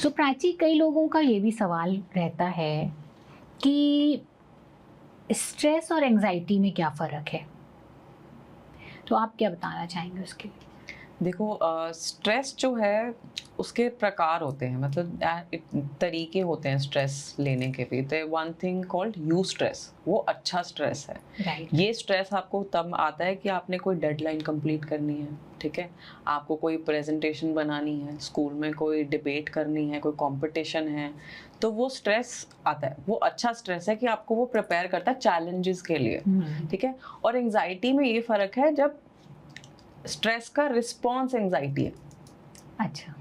सो प्राची, कई लोगों का ये भी सवाल रहता है कि स्ट्रेस और एंजाइटी में क्या फ़र्क है? तो आप क्या बताना चाहेंगे उसके लिए? देखो, स्ट्रेस जो है उसके प्रकार होते हैं, मतलब तरीके होते हैं स्ट्रेस लेने के भी। तो one thing called you stress, वो अच्छा स्ट्रेस है। राइट। ये स्ट्रेस आपको तब आता है कि आपने कोई डेडलाइन कंप्लीट करनी है, ठीक है, आपको कोई प्रेजेंटेशन बनानी है, स्कूल में कोई डिबेट करनी है, कोई कंपटीशन है, तो वो स्ट्रेस आता है। वो अच्छा स्ट्रेस है कि आपको वो प्रिपेयर करता है चैलेंजेस के लिए, ठीक है। और एंजाइटी में ये फ़र्क है, जब स्ट्रेस का रिस्पॉन्स एंजाइटी है। अच्छा।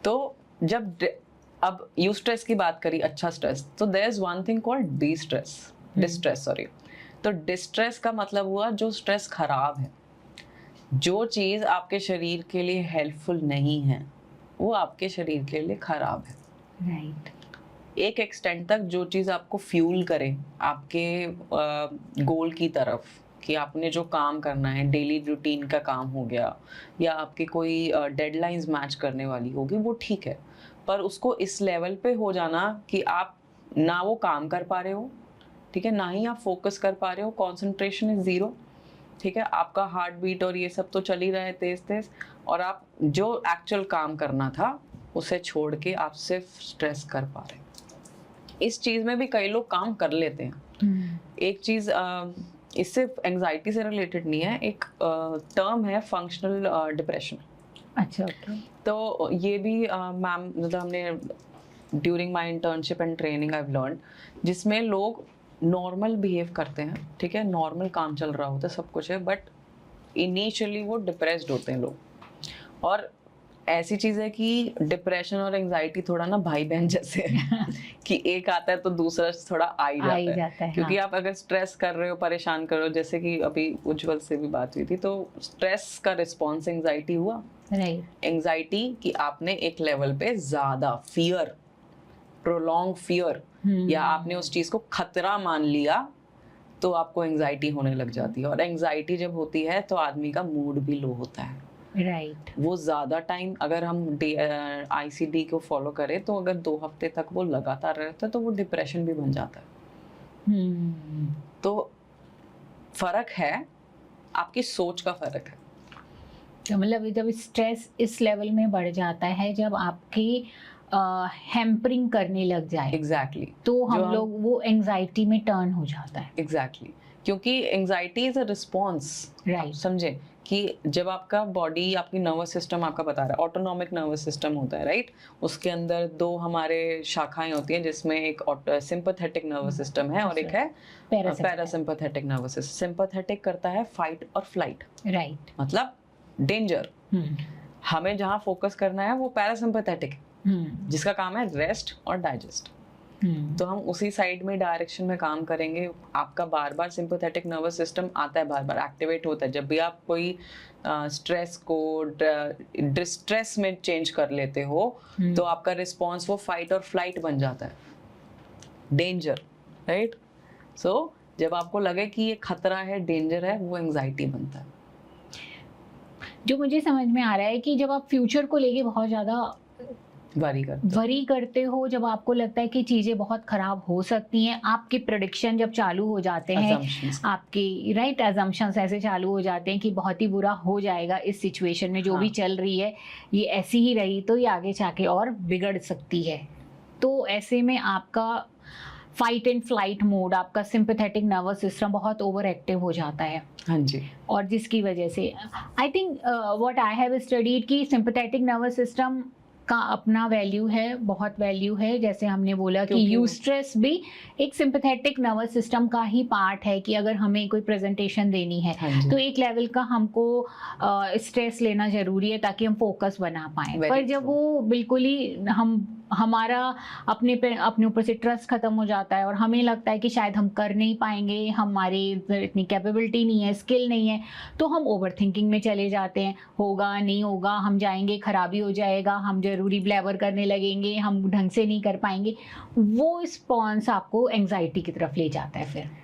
तो अब यू स्ट्रेस की बात करी, अच्छा स्ट्रेस, तो there is one thing called distress, sorry. तो डिस्ट्रेस का मतलब हुआ जो स्ट्रेस खराब है, जो चीज़ आपके शरीर के लिए हेल्पफुल नहीं है, वो आपके शरीर के लिए खराब है। राइट। एक एक्सटेंट तक जो चीज़ आपको फ्यूल करे आपके गोल की तरफ, कि आपने जो काम करना है, डेली रूटीन का काम हो गया, या आपकी कोई डेडलाइंस मैच करने वाली होगी, वो ठीक है। पर उसको इस लेवल पे हो जाना कि आप ना वो काम कर पा रहे हो, ठीक है, ना ही आप फोकस कर पा रहे हो, कॉन्सेंट्रेशन इज ज़ीरो, ठीक है, आपका हार्ट बीट और ये सब तो चल ही रहा है तेज तेज, और आप जो एक्चुअल काम करना था उसे छोड़ के आप सिर्फ स्ट्रेस कर पा रहे हैं। इस चीज़ में भी कई लोग काम कर लेते हैं। एक चीज़ इससे एंजाइटी से रिलेटेड नहीं है, एक टर्म है फंक्शनल डिप्रेशन। अच्छा, ओके। तो ये भी मैम, मतलब हमने during my internship and training I have learn, जिसमें लोग नॉर्मल बिहेव करते हैं, ठीक है, नॉर्मल काम चल रहा होता है, सब कुछ है, बट इनिशियली वो डिप्रेस्ड होते हैं लोग। और ऐसी चीज़ है कि डिप्रेशन और एंजाइटी थोड़ा ना भाई बहन जैसे है कि एक आता है तो दूसरा थोड़ा आ ही जाता है, क्योंकि हाँ। आप अगर स्ट्रेस कर रहे हो, परेशान कर रहे हो, जैसे कि अभी उज्जवल से भी बात हुई थी, तो स्ट्रेस का रिस्पॉन्स एंजाइटी हुआ। राइट। एंजाइटी कि आपने एक लेवल पे ज़्यादा फियर, प्रोलॉन्ग फियर, या आपने उस चीज़ को खतरा मान लिया, तो आपको एंजाइटी होने लग जाती है। और एंजाइटी जब होती है तो आदमी का मूड भी लो होता है। राइट। वो ज़्यादा टाइम, अगर हम ICD को फॉलो करें, तो अगर 2 हफ्ते तक वो लगातार रहता है तो वो डिप्रेशन भी बन जाता है। तो फ़र्क है, आपकी सोच का फ़र्क है। तो मतलब जब स्ट्रेस इस लेवल में बढ़ जाता है, जब आपकी हैम्परिंग करने लग जाए, एग्जैक्टली तो हम लोग वो एंजाइटी में टर्न हो जाता है। एग्जैक्टली, क्योंकि anxiety is a response. Right. समझे कि जब आपका बॉडी, आपकी नर्वस सिस्टम आपका बता रहा है, ऑटोनॉमिक नर्वस सिस्टम होता है, राइट, उसके अंदर 2 हमारे शाखाएं होती हैं, जिसमें एक सिंपैथेटिक नर्वस सिस्टम है और एक है पैरासिम्पैथेटिक नर्वस सिस्टम। सिंपैथेटिक करता है फाइट और फ्लाइट, राइट। मतलब डेंजर। हमें जहाँ फोकस करना है वो पैरासिम्पैथेटिक है, जिसका काम है रेस्ट और डाइजेस्ट। तो हम उसी साइड में, डायरेक्शन में काम करेंगे। आपका बार बार सिंपैथेटिक नर्वस सिस्टम आता है, बार बार एक्टिवेट होता है। जब भी आप कोई स्ट्रेस को डिस्ट्रेस में चेंज कर लेते हो, तो आपका रिस्पॉन्स वो फाइट और फ्लाइट बन जाता है, डेंजर, राइट। सो जब आपको लगे कि ये खतरा है, डेंजर है, वो एंजाइटी बनता है। जो मुझे समझ में आ रहा है कि जब आप फ्यूचर को लेके बहुत ज़्यादा वरी करते हो, जब आपको लगता है कि चीज़ें बहुत ख़राब हो सकती हैं, आपके प्रेडिक्शन जब चालू हो जाते हैं, आपके राइट अजम्पशंस ऐसे चालू हो जाते हैं कि बहुत ही बुरा हो जाएगा इस सिचुएशन में, जो भी चल रही है ये ऐसी ही रही तो ये आगे जाके और बिगड़ सकती है। तो ऐसे में आपका फाइट एंड फ्लाइट मोड, आपका सिंपैथेटिक नर्वस सिस्टम बहुत ओवर एक्टिव हो जाता है। हाँ जी। और जिसकी वजह से I think what I have studied कि सिंपैथेटिक नर्वस सिस्टम का अपना वैल्यू है, बहुत वैल्यू है। जैसे हमने बोला कि यू स्ट्रेस भी एक सिंपैथेटिक नर्वस सिस्टम का ही पार्ट है, कि अगर हमें कोई प्रेजेंटेशन देनी है तो एक लेवल का हमको स्ट्रेस लेना जरूरी है ताकि हम फोकस बना पाएं। पर जब वो बिल्कुल ही हमारा अपने ऊपर से ट्रस्ट खत्म हो जाता है और हमें लगता है कि शायद हम कर नहीं पाएंगे, हमारी इतनी कैपेबिलिटी नहीं है, स्किल नहीं है, तो हम ओवर थिंकिंग में चले जाते हैं। होगा नहीं होगा, हम जाएंगे, खराबी हो जाएगा, हम जरूरी ब्लैबर करने लगेंगे, हम ढंग से नहीं कर पाएंगे। वो रिस्पॉन्स आपको एंजाइटी की तरफ ले जाता है फिर।